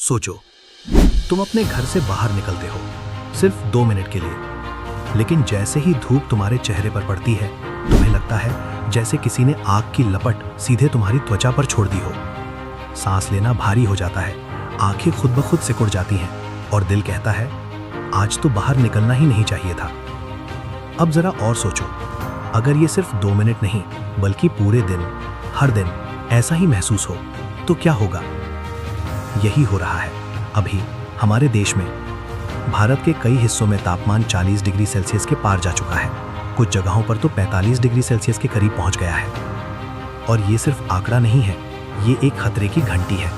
सोचो, तुम अपने घर से बाहर निकलते हो सिर्फ 2 मिनट के लिए, लेकिन जैसे ही धूप तुम्हारे चेहरे पर पड़ती है तुम्हें लगता है जैसे किसी ने आग की लपट सीधे तुम्हारी त्वचा पर छोड़ दी हो। सांस लेना भारी हो जाता है, आंखें खुद ब खुद सिकुड़ जाती हैं और दिल कहता है आज तो बाहर निकलना ही नहीं चाहिए था। अब जरा और सोचो, अगर ये सिर्फ 2 मिनट नहीं बल्कि पूरे दिन, हर दिन ऐसा ही महसूस हो तो क्या होगा। यही हो रहा है अभी हमारे देश में। भारत के कई हिस्सों में तापमान 40 डिग्री सेल्सियस के पार जा चुका है, कुछ जगहों पर तो 45 डिग्री सेल्सियस के करीब पहुंच गया है। और ये सिर्फ आंकड़ा नहीं है, ये एक खतरे की घंटी है।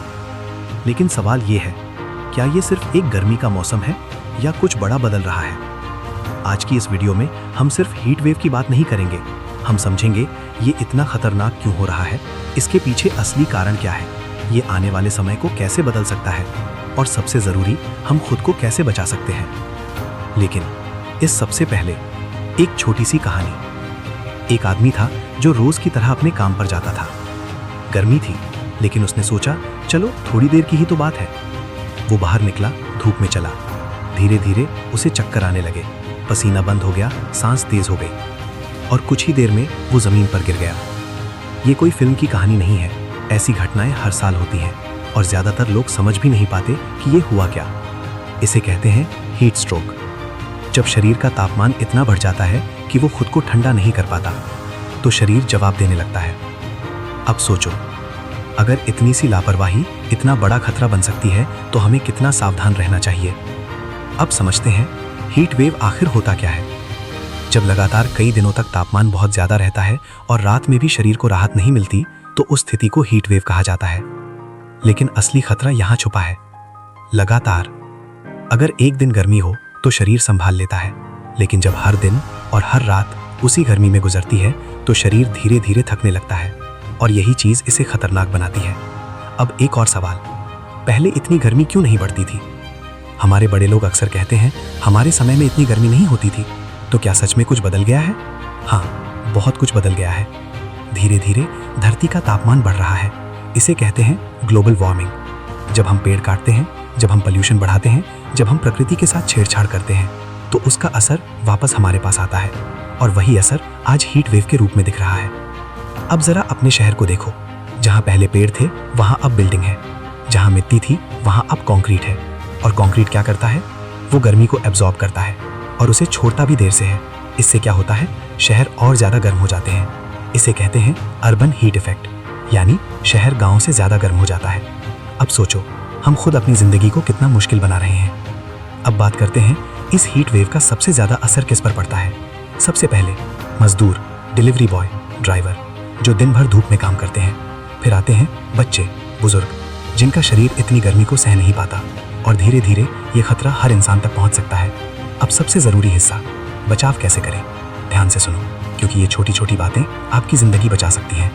लेकिन सवाल ये है, क्या ये सिर्फ एक गर्मी का मौसम है या कुछ बड़ा बदल रहा है। आज की इस वीडियो में हम सिर्फ हीट वेव की बात नहीं करेंगे, हम समझेंगे ये इतना खतरनाक क्यों हो रहा है, इसके पीछे असली कारण क्या है, ये आने वाले समय को कैसे बदल सकता है और सबसे जरूरी हम खुद को कैसे बचा सकते हैं। लेकिन इस सबसे पहले एक छोटी सी कहानी। एक आदमी था जो रोज की तरह अपने काम पर जाता था। गर्मी थी लेकिन उसने सोचा चलो थोड़ी देर की ही तो बात है। वो बाहर निकला, धूप में चला। धीरे धीरे उसे चक्कर आने लगे, पसीना बंद हो गया, सांस तेज हो गई और कुछ ही देर में वो जमीन पर गिर गया। ये कोई फिल्म की कहानी नहीं है, ऐसी घटनाएं हर साल होती हैं और ज्यादातर लोग समझ भी नहीं पाते कि ये हुआ क्या। इसे कहते हैं हीट स्ट्रोक। जब शरीर का तापमान इतना बढ़ जाता है कि वो खुद को ठंडा नहीं कर पाता तो शरीर जवाब देने लगता है। अब सोचो, अगर इतनी सी लापरवाही इतना बड़ा खतरा बन सकती है तो हमें कितना सावधान रहना चाहिए। अब समझते हैं हीट वेव आखिर होता क्या है। जब लगातार कई दिनों तक तापमान बहुत ज्यादा रहता है और रात में भी शरीर को राहत नहीं मिलती तो उस स्थिति को हीट वेव कहा जाता है। लेकिन असली खतरा यहां छुपा है। लगातार अगर एक दिन गर्मी हो तो शरीर संभाल लेता है, लेकिन जब हर दिन और हर रात उसी गर्मी में गुजरती है तो शरीर धीरे धीरे थकने लगता है और यही चीज इसे खतरनाक बनाती है। अब एक और सवाल, पहले इतनी गर्मी क्यों नहीं बढ़ती थी। हमारे बड़े लोग अक्सर कहते हैं हमारे समय में इतनी गर्मी नहीं होती थी। तो क्या सच में कुछ बदल गया है? हाँ, बहुत कुछ बदल गया है। धीरे धीरे धरती का तापमान बढ़ रहा है, इसे कहते हैं ग्लोबल वार्मिंग। जब हम पेड़ काटते हैं, जब हम पोल्यूशन बढ़ाते हैं, जब हम प्रकृति के साथ छेड़छाड़ करते हैं तो उसका असर वापस हमारे पास आता है और वही असर आज हीट वेव के रूप में दिख रहा है। अब जरा अपने शहर को देखो, जहां पहले पेड़ थे वहां अब बिल्डिंग है, जहां मिट्टी थी वहां अब कंक्रीट है। और कंक्रीट क्या करता है, वो गर्मी को एब्जॉर्ब करता है और उसे छोड़ता भी देर से है। इससे क्या होता है, शहर और ज्यादा गर्म हो जाते हैं। इसे कहते हैं अर्बन हीट इफेक्ट, यानी शहर गांव से ज्यादा गर्म हो जाता है। अब सोचो, हम खुद अपनी जिंदगी को कितना मुश्किल बना रहे हैं। अब बात करते हैं इस हीट वेव का सबसे ज्यादा असर किस पर पड़ता है। सबसे पहले मजदूर, डिलीवरी बॉय, ड्राइवर जो दिन भर धूप में काम करते हैं। फिर आते हैं बच्चे, बुजुर्ग जिनका शरीर इतनी गर्मी को सह नहीं पाता और धीरे धीरे ये खतरा हर इंसान तक पहुंच सकता है। अब सबसे जरूरी हिस्सा, बचाव कैसे करें। ध्यान से सुनो, क्योंकि ये छोटी छोटी बातें आपकी जिंदगी बचा सकती हैं।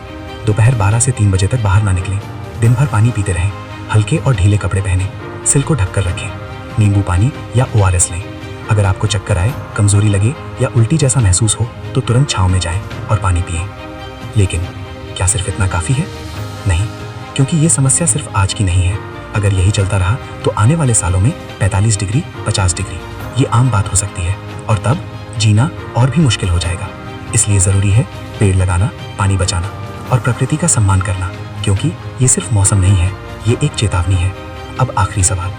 दोपहर 12 से 3 बजे तक बाहर ना निकलें। दिन भर पानी पीते रहें। हल्के और ढीले कपड़े पहनें। सिर को ढककर रखें। नींबू पानी या ORS लें। अगर आपको चक्कर आए, कमजोरी लगे या उल्टी जैसा महसूस हो तो तुरंत छांव में जाएं और पानी पिएं। लेकिन क्या सिर्फ इतना काफी है? नहीं, क्योंकि ये समस्या सिर्फ आज की नहीं है। अगर यही चलता रहा तो आने वाले सालों में 45 डिग्री, 50 डिग्री ये आम बात हो सकती है और तब जीना और भी मुश्किल हो जाएगा। इसलिए जरूरी है पेड़ लगाना, पानी बचाना और प्रकृति का सम्मान करना, क्योंकि ये सिर्फ मौसम नहीं है, ये एक चेतावनी है। अब आखिरी सवाल,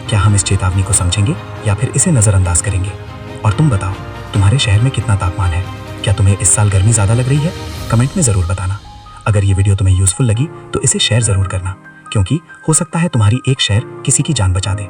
क्या हम इस चेतावनी को समझेंगे या फिर इसे नजरअंदाज करेंगे? और तुम बताओ, तुम्हारे शहर में कितना तापमान है? क्या तुम्हें इस साल गर्मी ज्यादा लग रही है? कमेंट में जरूर बताना। अगर ये वीडियो तुम्हें यूजफुल लगी तो इसे शेयर जरूर करना, क्योंकि हो सकता है तुम्हारी एक शेयर किसी की जान बचा दे।